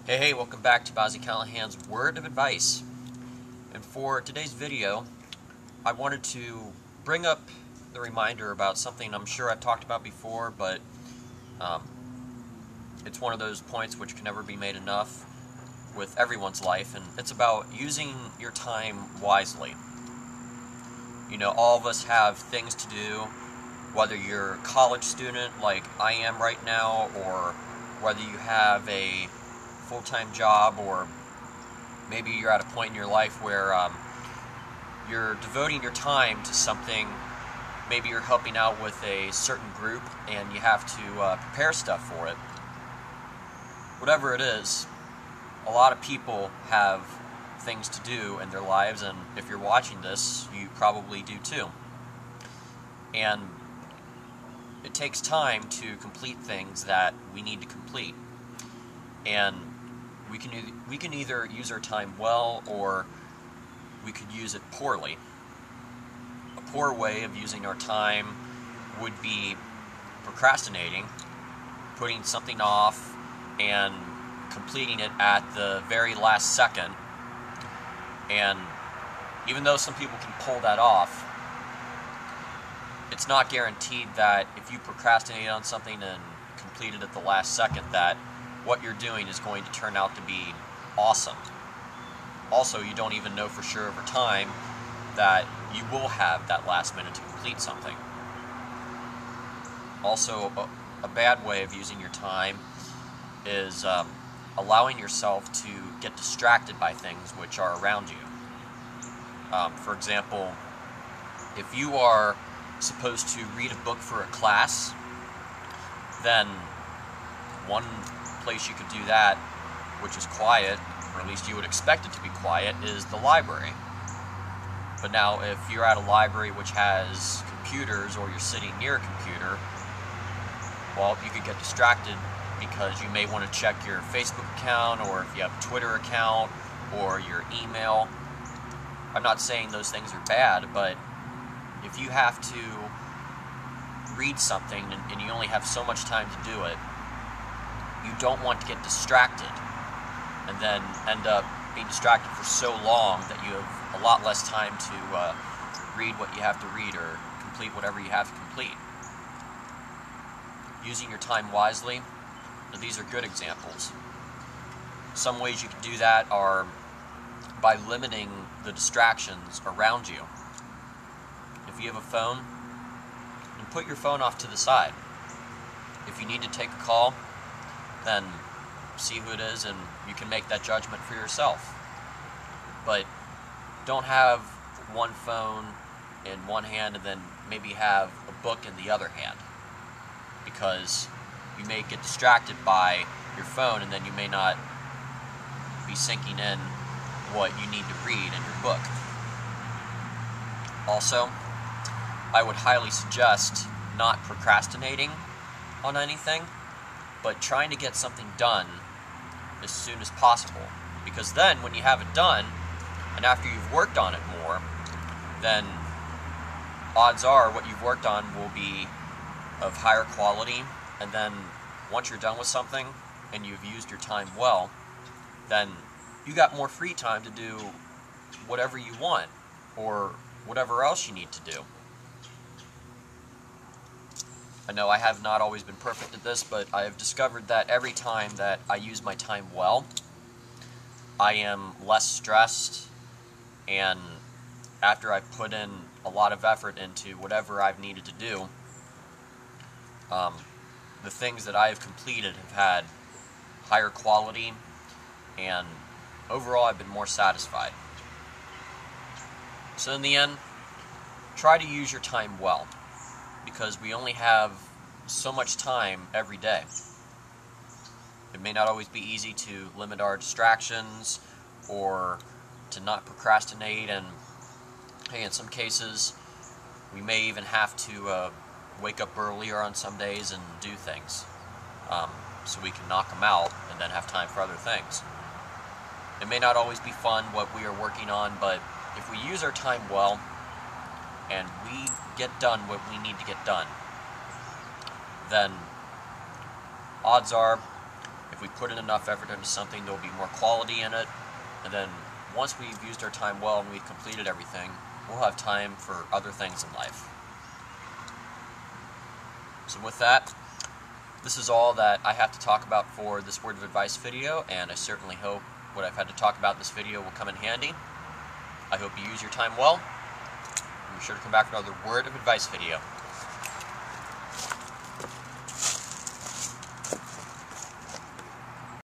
Hey, welcome back to Bobb-z Callahan's Word of Advice. And for today's video, I wanted to bring up the reminder about something I'm sure I've talked about before, but it's one of those points which can never be made enough with everyone's life, and it's about using your time wisely. You know, all of us have things to do, whether you're a college student like I am right now, or whether you have a full-time job, or maybe you're at a point in your life where you're devoting your time to something. Maybe you're helping out with a certain group and you have to prepare stuff for it. Whatever it is, a lot of people have things to do in their lives, and if you're watching this, you probably do too. And it takes time to complete things that we need to complete. And we can either use our time well, or we could use it poorly. A poor way of using our time would be procrastinating, putting something off and completing it at the very last second. And even though some people can pull that off, it's not guaranteed that if you procrastinate on something and complete it at the last second, that what you're doing is going to turn out to be awesome. Also, you don't even know for sure over time that you will have that last minute to complete something. Also, a bad way of using your time is allowing yourself to get distracted by things which are around you. For example, if you are supposed to read a book for a class, then one place you could do that, which is quiet, or at least you would expect it to be quiet, is the library. But now if you're at a library which has computers, or you're sitting near a computer, well, you could get distracted because you may want to check your Facebook account, or if you have a Twitter account, or your email. I'm not saying those things are bad, but if you have to read something and you only have so much time to do it, you don't want to get distracted and then end up being distracted for so long that you have a lot less time to read what you have to read, or complete whatever you have to complete. Using your time wisely, now these are good examples. Some ways you can do that are by limiting the distractions around you. If you have a phone, then put your phone off to the side. If you need to take a call, then see who it is and you can make that judgment for yourself. But don't have one phone in one hand and then maybe have a book in the other hand, because you may get distracted by your phone and then you may not be sinking in what you need to read in your book. Also, I would highly suggest not procrastinating on anything, but trying to get something done as soon as possible. Because then when you have it done, and after you've worked on it more, then odds are what you've worked on will be of higher quality, and then once you're done with something and you've used your time well, then you got more free time to do whatever you want, or whatever else you need to do. I know I have not always been perfect at this, but I have discovered that every time that I use my time well, I am less stressed, and after I've put in a lot of effort into whatever I've needed to do, the things that I have completed have had higher quality, and overall I've been more satisfied. So in the end, try to use your time well, because we only have so much time every day. It may not always be easy to limit our distractions or to not procrastinate, and hey, in some cases we may even have to wake up earlier on some days and do things so we can knock them out and then have time for other things. It may not always be fun what we are working on, but if we use our time well and we get done what we need to get done, then odds are If we put in enough effort into something, there'll be more quality in it, and then once we've used our time well and we've completed everything, we'll have time for other things in life. So with that, this is all that I have to talk about for this word of advice video, and I certainly hope what I've had to talk about in this video will come in handy. I hope you use your time well, and be sure to come back for another word of advice video.